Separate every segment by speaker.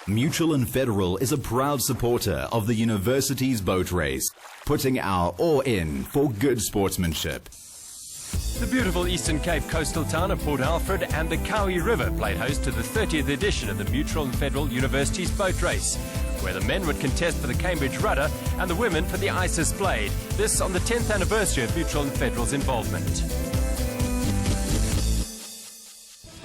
Speaker 1: Mutual and Federal is a proud supporter of the university's boat race, putting our all in for good sportsmanship.
Speaker 2: The beautiful Eastern Cape coastal town of Port Alfred and the Kowie River played host to the 30th edition of the Mutual and Federal University's boat race, where the men would contest for the Cambridge rudder and the women for the ISIS blade. This on the 10th anniversary of Mutual and Federal's involvement.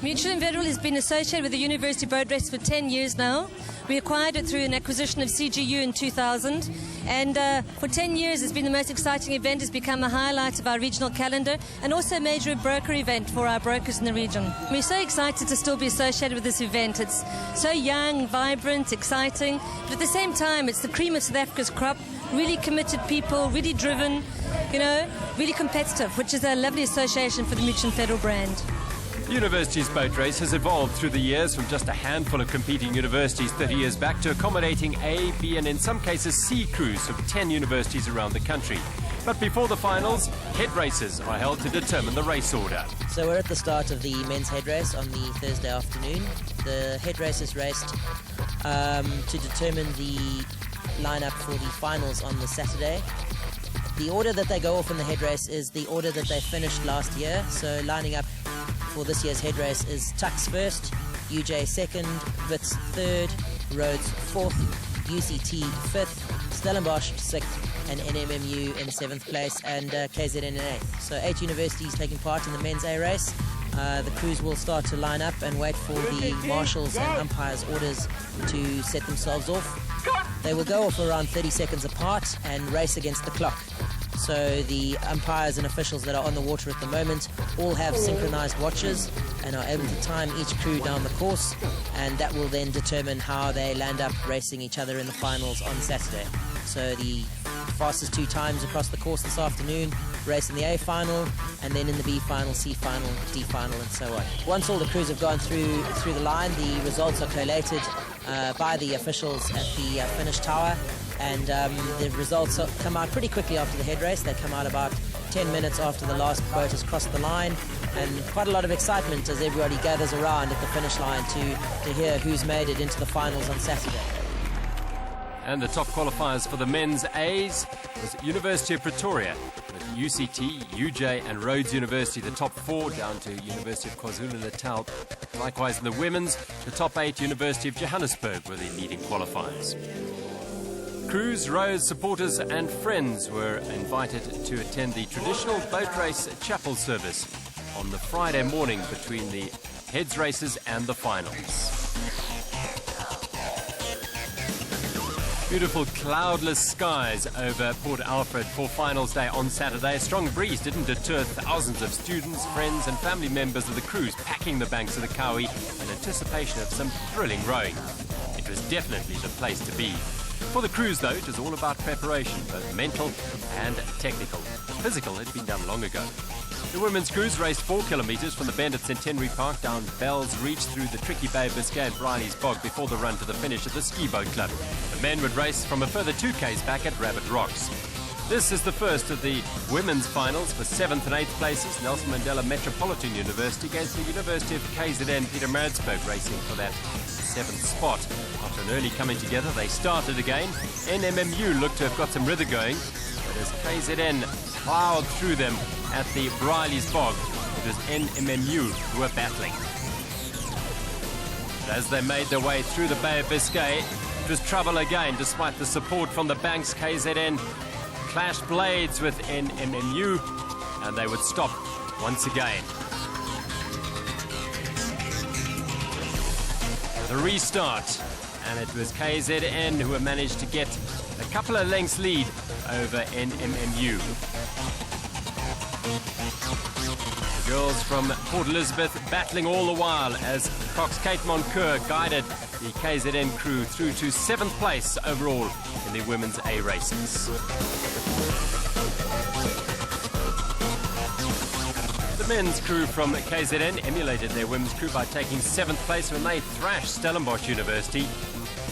Speaker 3: Mutual and Federal has been associated with the University Boat Race for 10 years now. We acquired it through an acquisition of CGU in 2000, and for 10 years it's been the most exciting event. It's become a highlight of our regional calendar and also a major broker event for our brokers in the region. We're so excited to still be associated with this event. It's so young, vibrant, exciting, but at the same time it's the cream of South Africa's crop, really committed people, really driven, really competitive, which is a lovely association for the Mutual and Federal brand.
Speaker 2: The university's boat race has evolved through the years from just a handful of competing universities 30 years back to accommodating A, B and in some cases C crews from 10 universities around the country. But before the finals, head races are held to determine the race order.
Speaker 4: So we're at the start of the men's head race on the Thursday afternoon. The head race is raced to determine the lineup for the finals on the Saturday. The order that they go off in the head race is the order that they finished last year. So lining up for this year's head race is Tux first, UJ second, Wits third, Rhodes fourth, UCT fifth, Stellenbosch sixth, and NMMU in seventh place, and KZN in eighth. So 8 universities taking part in the men's A race. The crews will start to line up and wait for the marshals and umpires' orders to set themselves off. They will go off around 30 seconds apart and race against the clock. So the umpires and officials that are on the water at the moment all have synchronized watches and are able to time each crew down the course, and that will then determine how they land up racing each other in the finals on Saturday. So the fastest 2 times across the course this afternoon race in the A final, and then in the B final, C final, D final, and so on. Once all the crews have gone through the line, the results are collated by the officials at the finish tower, and the results come out pretty quickly after the head race. They come out about 10 minutes after the last boat has crossed the line, and quite a lot of excitement as everybody gathers around at the finish line to hear who's made it into the finals on Saturday.
Speaker 2: And the top qualifiers for the men's A's was University of Pretoria, with UCT, UJ and Rhodes University, the top 4, down to University of KwaZulu-Natal. Likewise in the women's, the top 8, University of Johannesburg, were the leading qualifiers. Crews, rowers, supporters and friends were invited to attend the traditional boat race chapel service on the Friday morning between the heads races and the finals. Beautiful cloudless skies over Port Alfred for finals day on Saturday. A strong breeze didn't deter thousands of students, friends and family members of the crews packing the banks of the Kowie in anticipation of some thrilling rowing. It was definitely the place to be. For the crews, though, it was all about preparation, both mental and technical. The physical had been done long ago. The women's crews raced 4 kilometres from the bend at Centenary Park down Bell's Reach through the tricky Bay of Biscay and Briley's Bog before the run to the finish at the Ski Boat Club. The men would race from a further 2 k's back at Rabbit Rocks. This is the first of the women's finals for 7th and 8th places. Nelson Mandela Metropolitan University against the University of KZN Pietermaritzburg racing for that 7th spot. After an early coming together, they started again. NMMU looked to have got some rhythm going, but as KZN plowed through them at the Briley's Bog, it was NMMU who were battling. But as they made their way through the Bay of Biscay, it was trouble again. Despite the support from the banks, KZN clashed blades with NMMU, and they would stop once again. The restart, and it was KZN who had managed to get a couple of lengths lead over NMMU. The girls from Port Elizabeth battling all the while as Cox Kate Moncur guided the KZN crew through to 7th place overall in the women's A races. The men's crew from KZN emulated their women's crew by taking 7th place when they thrashed Stellenbosch University.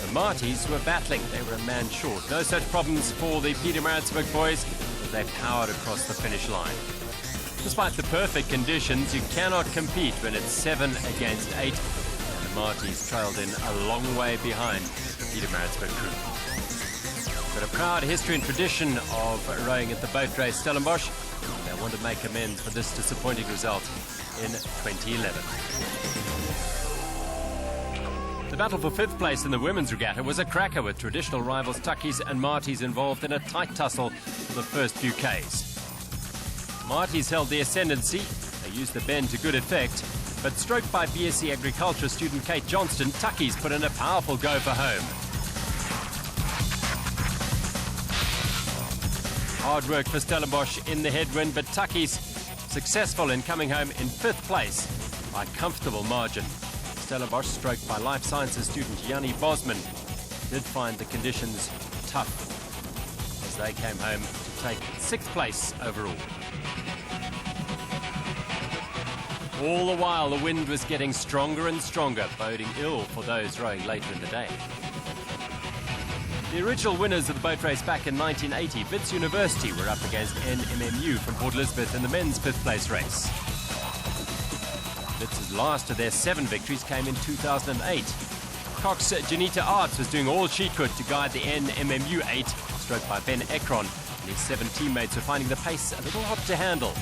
Speaker 2: The Marties were battling. They were a man short. No such problems for the Pietermaritzburg boys as they powered across the finish line. Despite the perfect conditions, you cannot compete when it's 7 against 8. And the Marty's trailed in a long way behind Peter Maritzburg crew. Got a proud history and tradition of rowing at the boat race Stellenbosch. They want to make amends for this disappointing result in 2011. The battle for fifth place in the women's regatta was a cracker, with traditional rivals Tuckies and Marty's involved in a tight tussle for the first few Ks. Marty's held the ascendancy. They used the bend to good effect, but stroked by BSc Agriculture student Kate Johnston, Tuckies put in a powerful go for home. Hard work for Stellenbosch in the headwind, but Tuckies successful in coming home in fifth place by comfortable margin. Stellenbosch, stroked by Life Sciences student Yanni Bosman, did find the conditions tough as they came home to take sixth place overall. All the while, the wind was getting stronger and stronger, boding ill for those rowing later in the day. The original winners of the boat race back in 1980, Wits University, were up against NMMU from Port Elizabeth in the men's fifth place race. Wits' last of their 7 victories came in 2008. Cox Janita Arts was doing all she could to guide the NMMU 8, stroked by Ben Ekron, and his 7 teammates were finding the pace a little hot to handle.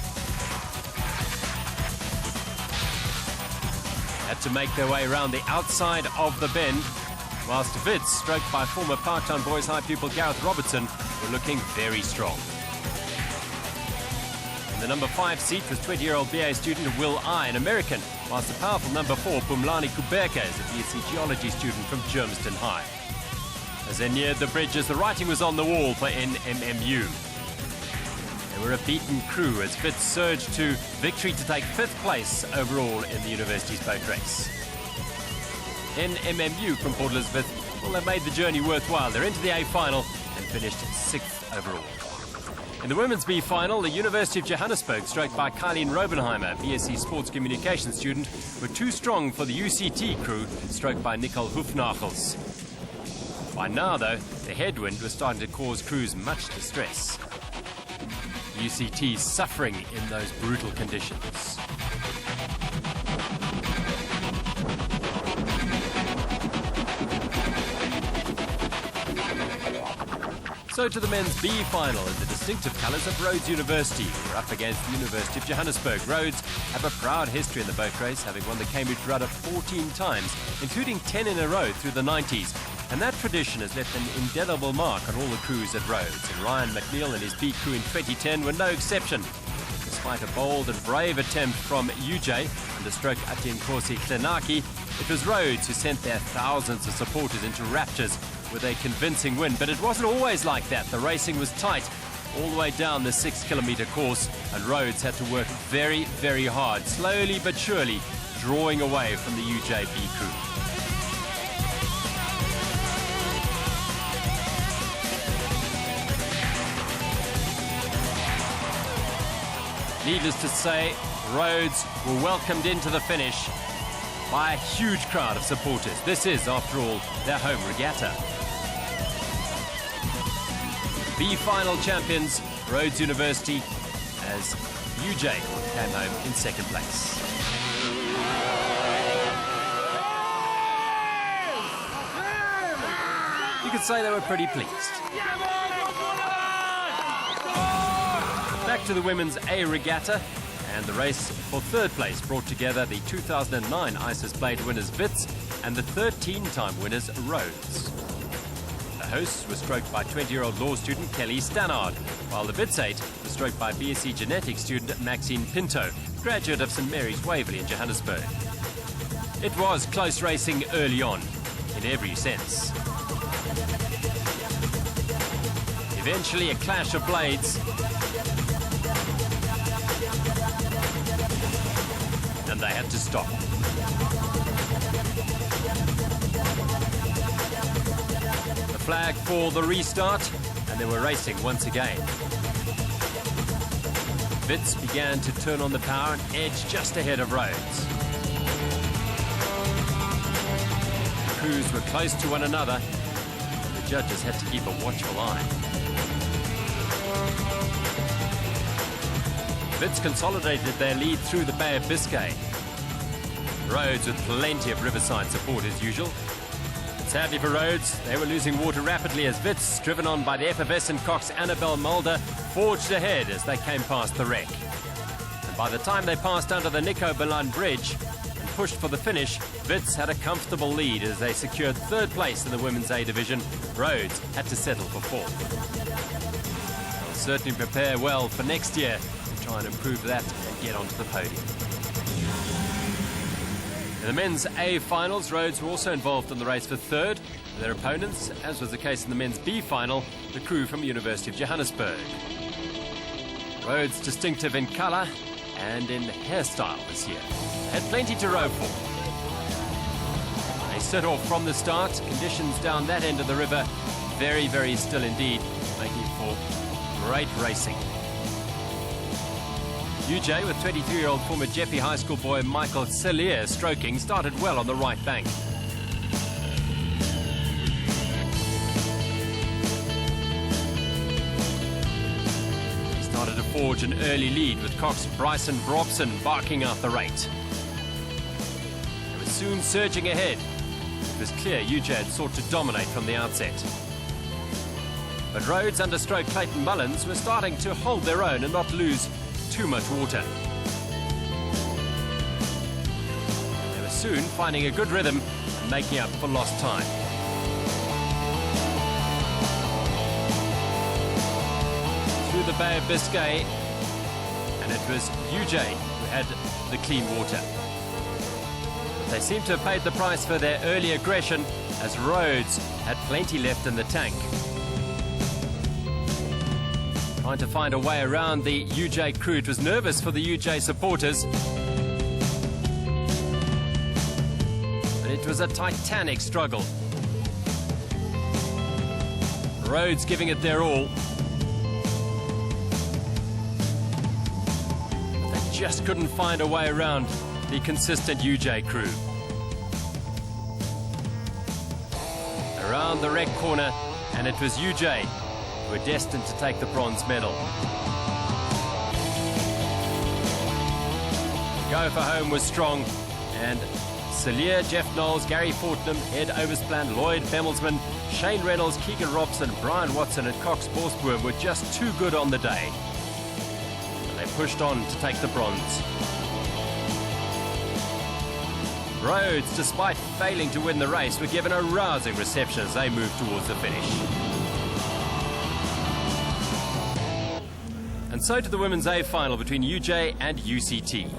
Speaker 2: Had to make their way around the outside of the bend, whilst Wits, stroked by former Parktown Boys High pupil Gareth Robertson, were looking very strong. In the number 5 seat was 20-year-old BA student Will I, an American, whilst the powerful number 4, Pumlani Kubeka, is a BSc Geology student from Germiston High. As they neared the bridges, the writing was on the wall for NMMU. They were a beaten crew as Wits surged to victory to take 5th place overall in the university's boat race. NMMU from Port Elizabeth, well, they made the journey worthwhile. They're into the A final and finished 6th overall. In the women's B final, the University of Johannesburg, stroked by Kyleen Robenheimer, BSc Sports Communication student, were too strong for the UCT crew, stroked by Nicole Hoefnagels. By now, though, the headwind was starting to cause crews much distress. UCT suffering in those brutal conditions. So to the men's B final in the distinctive colours of Rhodes University, who are up against the University of Johannesburg. Rhodes have a proud history in the boat race, having won the Cambridge Rudder 14 times, including 10 in a row through the 90s. And that tradition has left an indelible mark on all the crews at Rhodes. And Ryan McNeil and his B crew in 2010 were no exception. Despite a bold and brave attempt from UJ under stroke Atinkosi Klenaki, it was Rhodes who sent their thousands of supporters into raptures with a convincing win. But it wasn't always like that. The racing was tight all the way down the 6-kilometre course, and Rhodes had to work very, very hard, slowly but surely drawing away from the UJB crew. Needless to say, Rhodes were welcomed into the finish by a huge crowd of supporters. This is, after all, their home regatta. B final champions, Rhodes University, as UJ came home in 2nd place. You could say they were pretty pleased. Back to the women's A regatta, and the race for 3rd place brought together the 2009 Isis Blade winners Wits and the 13-time winners Rhodes. The hosts were stroked by 20-year-old law student Kelly Stannard, while the Wits 8 was stroked by BSc Genetics student Maxine Pinto, graduate of St Mary's Waverley in Johannesburg. It was close racing early on, in every sense. Eventually a clash of blades, and they had to stop. The flag for the restart, and they were racing once again. Wits began to turn on the power and edge just ahead of Rhodes. The crews were close to one another, and the judges had to keep a watchful eye. Wits consolidated their lead through the Bay of Biscay. Rhodes with plenty of Riverside support as usual. Sadly for Rhodes, they were losing water rapidly as Wits, driven on by the effervescent Cox Annabelle Mulder, forged ahead as they came past the wreck. And by the time they passed under the Nico Belan Bridge and pushed for the finish, Wits had a comfortable lead as they secured third place in the Women's A division. Rhodes had to settle for fourth. They'll certainly prepare well for next year to try and improve that and get onto the podium. In the men's A finals, Rhodes were also involved in the race for third. Their opponents, as was the case in the men's B final, the crew from the University of Johannesburg. Rhodes distinctive in colour and in hairstyle this year. Had plenty to row for. They set off from the start. Conditions down that end of the river very, very still indeed, making for great racing. UJ with 23-year-old former Jeppe High School boy Michael Cellier stroking started well on the right bank. He started to forge an early lead with Cox Bryson Brobson barking out the rate. They were soon surging ahead. It was clear UJ had sought to dominate from the outset. But Rhodes under stroke Clayton Mullins were starting to hold their own and not lose too much water. They were soon finding a good rhythm and making up for lost time. Through the Bay of Biscay, and it was UJ who had the clean water. They seem to have paid the price for their early aggression as Rhodes had plenty left in the tank. Trying to find a way around the UJ crew. It was nervous for the UJ supporters. But it was a titanic struggle. Rhodes giving it their all. They just couldn't find a way around the consistent UJ crew. Around the wreck corner, and it was UJ who were destined to take the bronze medal. The go for home was strong, and Cellier, Jeff Knowles, Gary Fortnum, Ed Oversplan, Lloyd Bemmelsman, Shane Reynolds, Keegan Robson, Brian Watson and Cox Borsboom were just too good on the day. And they pushed on to take the bronze. Rhodes, despite failing to win the race, were given a rousing reception as they moved towards the finish. And so to the Women's A final between UJ and UCT.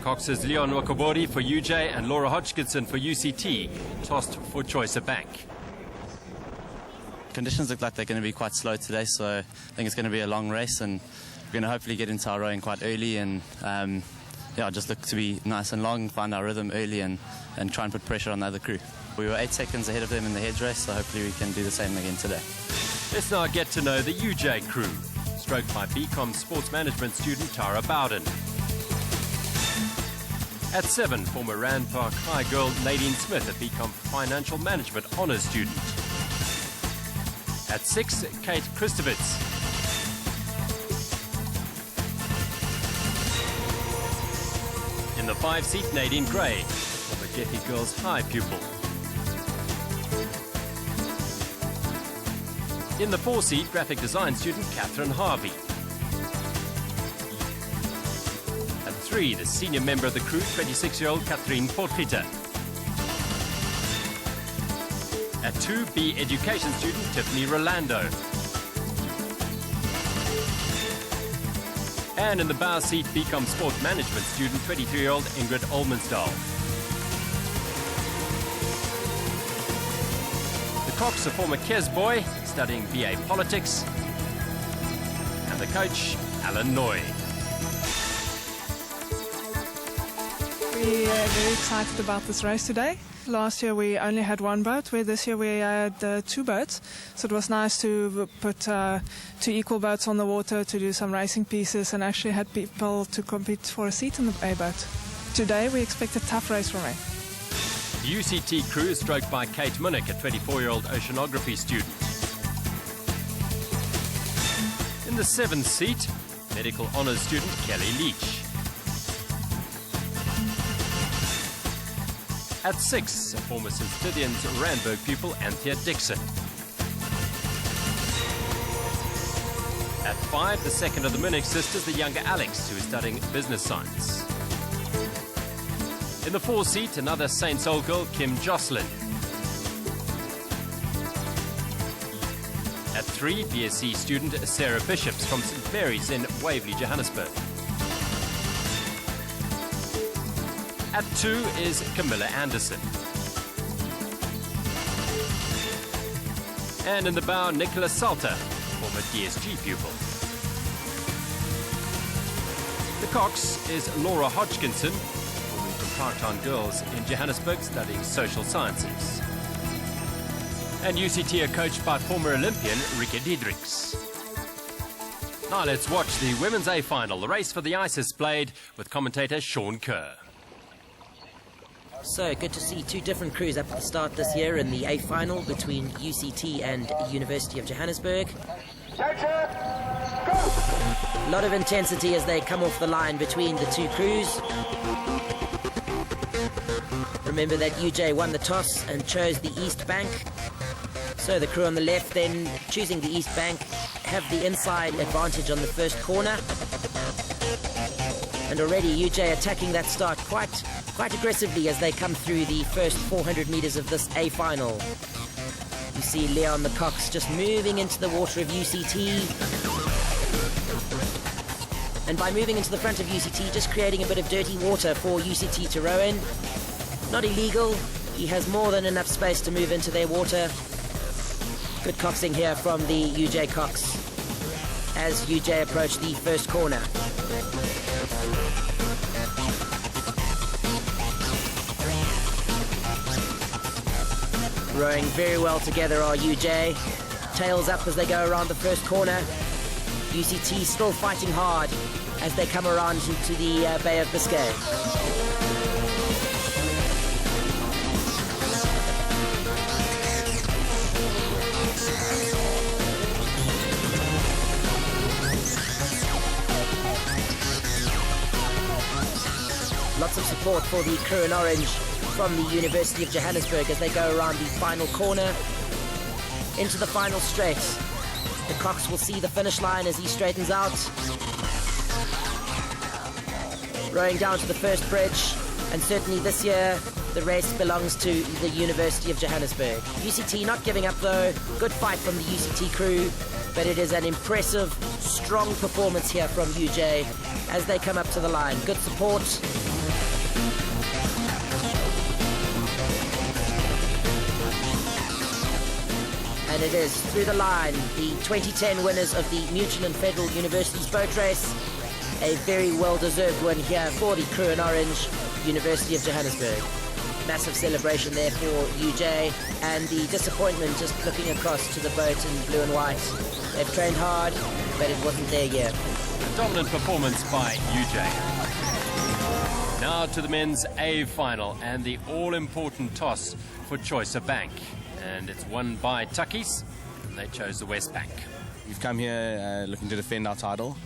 Speaker 2: Cox's Leon Wakobori for UJ and Laura Hodgkinson for UCT tossed for choice of bank.
Speaker 5: Conditions look like they're going to be quite slow today, so I think it's going to be a long race, and we're going to hopefully get into our rowing quite early and just look to be nice and long, find our rhythm early and try and put pressure on the other crew. We were 8 seconds ahead of them in the head race, so hopefully we can do the same again today.
Speaker 2: Let's now get to know the UJ crew, stroked by BCom Sports Management student Tara Bowden. At 7, former Rand Park High girl Nadine Smith, a BCom Financial Management Honours student. At 6, Kate Christovitz. In the 5 seat, Nadine Gray, former Jeppe Girls High pupil. In the 4 seat, graphic design student Catherine Harvey. At 3, the senior member of the crew, 26-year-old Catherine Potgieter. At 2, B education student Tiffany Rolando. And in the bow seat, BCom Sport Management student 23-year-old Ingrid Olmensdahl. The Cox, a former Kes boy, studying BA Politics. And the coach, Alan Noy.
Speaker 6: We are very excited about this race today. Last year we only had 1 boat, where this year we had 2 boats. So it was nice to put 2 equal boats on the water to do some racing pieces and actually had people to compete for a seat in the A boat. Today we expect a tough race from me.
Speaker 2: The UCT crew is stroked by Kate Munnick, a 24-year-old oceanography student. In the 7th seat, medical honours student Kelly Leach. At 6, former St. Stithians Randburg pupil Anthea Dixon. At 5, the second of the Munich sisters, the younger Alex, who is studying business science. In the 4 seat, another St. Sol girl, Kim Jocelyn. At 3, BSc student Sarah Bishops from St. Mary's in Waverley, Johannesburg. At 2 is Camilla Anderson. And in the bow, Nicholas Salter, former DSG pupil. The cox is Laura Hodgkinson, moving from Parktown Girls in Johannesburg, studying social sciences. And UCT are coached by former Olympian Rika Diedrichs. Now let's watch the Women's A final. The race for the ice is played with commentator Sean Kerr.
Speaker 4: So good to see two different crews up at the start this year in the A final between UCT and University of Johannesburg. A lot of intensity as they come off the line between the two crews. Remember that UJ won the toss and chose the east bank. So the crew on the left then choosing the east bank have the inside advantage on the first corner. And already UJ attacking that start quite aggressively as they come through the first 400 meters of this A final. You see Leon the Cox just moving into the water of UCT. And by moving into the front of UCT, just creating a bit of dirty water for UCT to row in. Not illegal. He has more than enough space to move into their water. Good coxing here from the UJ Cox as UJ approach the first corner. Rowing very well together are UJ. Tails up as they go around the first corner. UCT still fighting hard as they come around into the Bay of Biscay. Lots of support for the crew in orange from the University of Johannesburg as they go around the final corner into the final straight. The Cox will see the finish line as he straightens out. Rowing down to the first bridge, and certainly this year the race belongs to the University of Johannesburg. UCT not giving up though. Good fight from the UCT crew, but it is an impressive, strong performance here from UJ as they come up to the line. Good support. And it is through the line, the 2010 winners of the Mutual and Federal Universities boat race. A very well-deserved win here for the crew in orange, University of Johannesburg. Massive celebration there for UJ, and the disappointment just looking across to the boat in blue and white. They've trained hard, but it wasn't their year.
Speaker 2: A dominant performance by UJ. Now to the men's A final and the all-important toss for Choicer Bank. And it's won by Tuckies, and they chose the West Bank.
Speaker 7: We've come here looking to defend our title.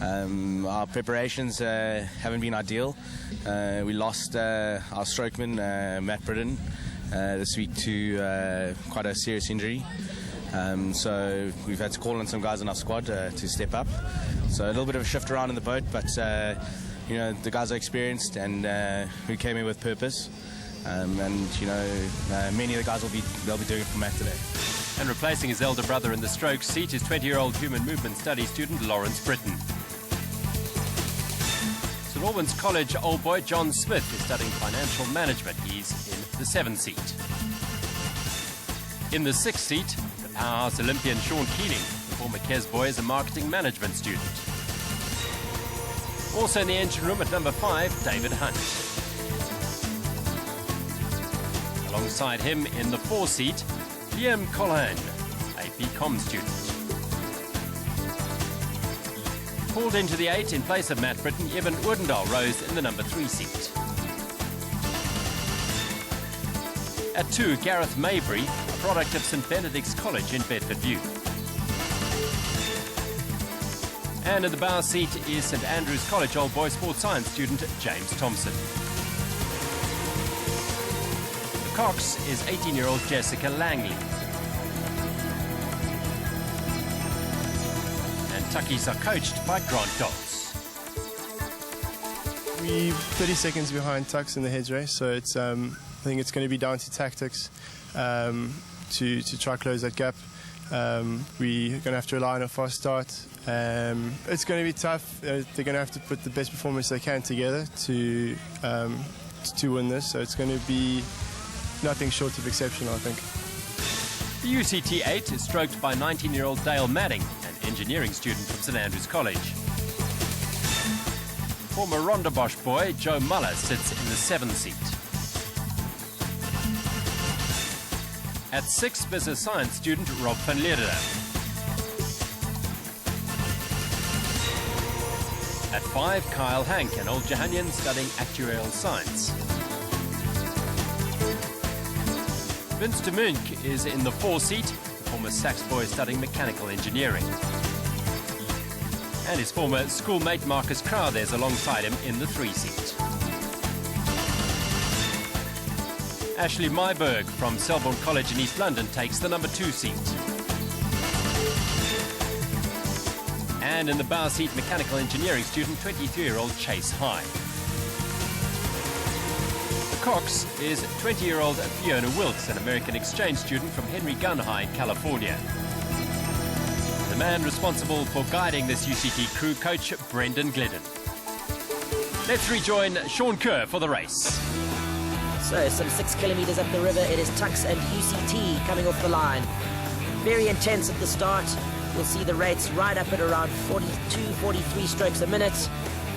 Speaker 7: Our preparations haven't been ideal. We lost our strokeman, Matt Britton, this week to quite a serious injury. So we've had to call on some guys in our squad to step up. So a little bit of a shift around in the boat, but you know, the guys are experienced and we came in with purpose. And you know, many of the guys they'll be doing it for Matt today.
Speaker 2: And replacing his elder brother in the stroke seat is 20-year-old human movement study student Lawrence Britton. St Albans College old boy John Smith is studying financial management. He's in the 7th seat. In the 6th seat, the powerhouse Olympian Sean Keeling, the former Kes boy, is a marketing management student. Also in the engine room at number 5, David Hunt. Alongside him in the 4th seat, Liam Colhan, AP Com student. Pulled into the 8 in place of Matt Britton, Evan Oudendal rose in the number 3 seat. At 2, Gareth Mabry, a product of St Benedict's College in Bedford View. And in the bow seat is St Andrew's College old boy sports science student James Thompson. Cox is 18-year-old Jessica Langley. And Tuckies are coached by Grant Dodds.
Speaker 8: We're 30 seconds behind Tux in the heads race, so it's I think it's going to be down to tactics to try close that gap. We're going to have to rely on a fast start. It's going to be tough. They're going to have to put the best performance they can together to win this. So it's going to be nothing short of exceptional, I think.
Speaker 2: The UCT 8 is stroked by 19-year-old Dale Madding, an engineering student from St Andrews College. Former Rondebosch boy Joe Muller sits in the 7th seat. At 6, business science student Rob van Leerderen. At 5, Kyle Hank, an old Johannian studying actuarial science. Vince de Munch is in the 4th seat, former Sax boy studying mechanical engineering. And his former schoolmate Marcus Crowther is alongside him in the 3 seat. Ashley Myberg from Selborne College in East London takes the number 2 seat. And in the bow seat, mechanical engineering student 23-year-old Chase High. The Cox is 20-year-old Fiona Wilkes, an American exchange student from Henry Gunn High in California. The man responsible for guiding this UCT crew, coach Brendan Glidden. Let's rejoin Sean Kerr for the race.
Speaker 4: So, some 6 kilometres up the river, it is Tux and UCT coming off the line. Very intense at the start. You'll see the rates right up at around 42, 43 strokes a minute.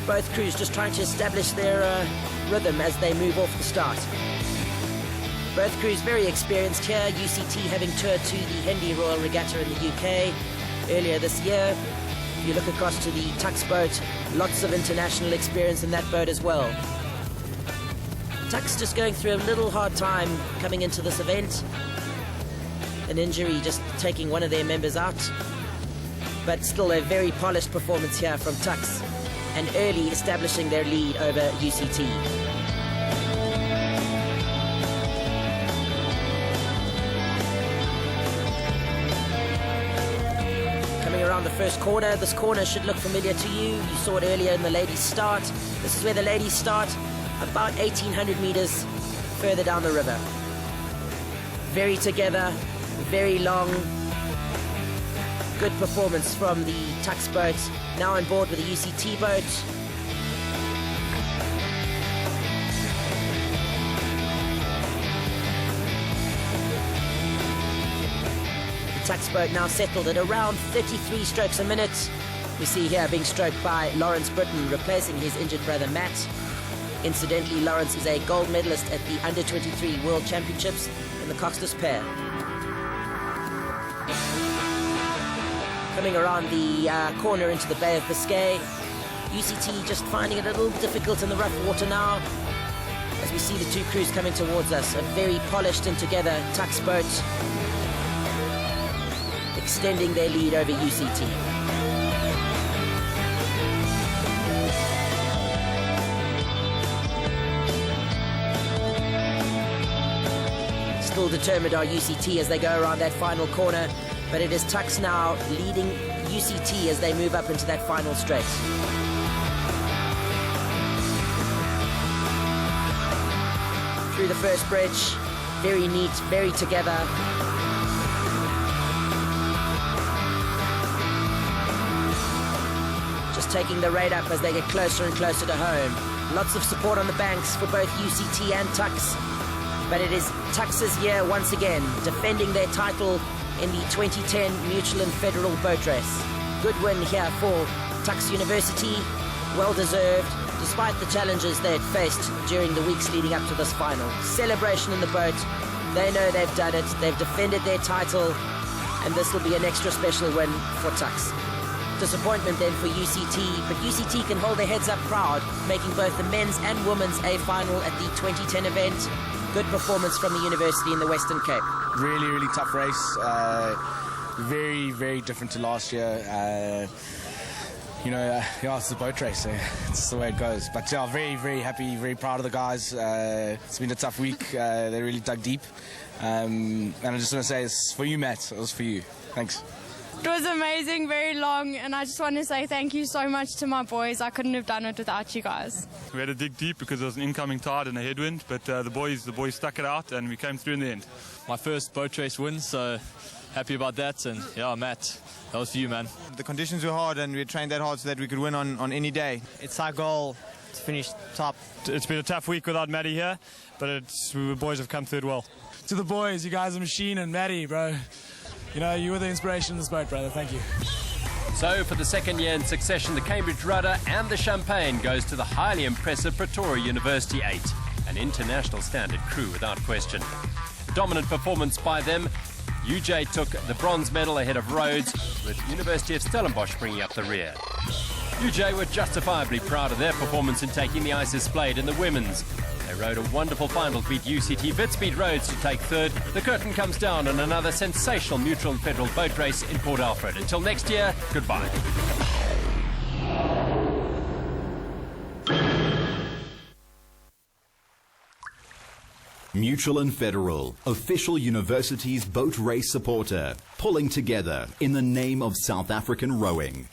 Speaker 4: Both crews just trying to establish their rhythm as they move off the start. Both crews very experienced here, UCT having toured to the Henley Royal Regatta in the UK earlier this year. If you look across to the Tux boat, lots of international experience in that boat as well. Tux just going through a little hard time coming into this event. An injury just taking one of their members out. But still a very polished performance here from Tux, and early establishing their lead over UCT. Coming around the first corner, this corner should look familiar to you. You saw it earlier in the ladies' start. This is where the ladies start, about 1,800 meters further down the river. Very together, very long. Good performance from the Tux boat, now on board with the UCT boat. The Tux boat now settled at around 33 strokes a minute. We see here being stroked by Lawrence Britton, replacing his injured brother Matt. Incidentally, Lawrence is a gold medalist at the Under-23 World Championships in the Coxless pair. Coming around the corner into the Bay of Biscay, UCT just finding it a little difficult in the rough water now. As we see the two crews coming towards us, a very polished and together Tux boat, extending their lead over UCT. Still determined are UCT as they go around that final corner, but it is Tux now leading UCT as they move up into that final straight. Through the first bridge, very neat, very together. Just taking the rate up as they get closer and closer to home. Lots of support on the banks for both UCT and Tux. But it is Tux's year once again, defending their title in the 2010 Michelin Federal Boat Race. Good win here for Tux University, well deserved, despite the challenges they had faced during the weeks leading up to this final. Celebration in the boat, they know they've done it, they've defended their title, and this will be an extra special win for Tux. Disappointment then for UCT, but UCT can hold their heads up proud, making both the men's and women's A final at the 2010 event. Good performance from the university in the Western Cape.
Speaker 7: Really, really tough race. Very, very different to last year. Yeah, it's a boat race, so it's the way it goes. But yeah, very, very happy, very proud of the guys. It's been a tough week. They really dug deep. And I just want to say it's for you, Matt. It was for you. Thanks.
Speaker 9: It was amazing, very long, and I just want to say thank you so much to my boys. I couldn't have done it without you guys.
Speaker 10: We had to dig deep because there was an incoming tide and a headwind, but the boys stuck it out and we came through in the end.
Speaker 11: My first boat race win, so happy about that. And yeah, Matt, that was for you, man.
Speaker 12: The conditions were hard and we trained that hard so that we could win on any day.
Speaker 13: It's our goal to finish top.
Speaker 10: It's been a tough week without Matty here, but the boys have come through it well.
Speaker 14: To the boys, you guys are machine, and Matty, bro. You were the inspiration in this boat, brother. Thank you.
Speaker 2: So, for the second year in succession, the Cambridge Rudder and the Champagne goes to the highly impressive Pretoria University 8, an international standard crew without question. Dominant performance by them. UJ took the bronze medal ahead of Rhodes, with University of Stellenbosch bringing up the rear. UJ were justifiably proud of their performance in taking the ice displayed in the women's. They rode a wonderful final to beat UCT Vitspeed Rhodes to take third. The curtain comes down on another sensational neutral and federal boat race in Port Alfred. Until next year, goodbye.
Speaker 1: Mutual and Federal, official university's boat race supporter, pulling together in the name of South African rowing.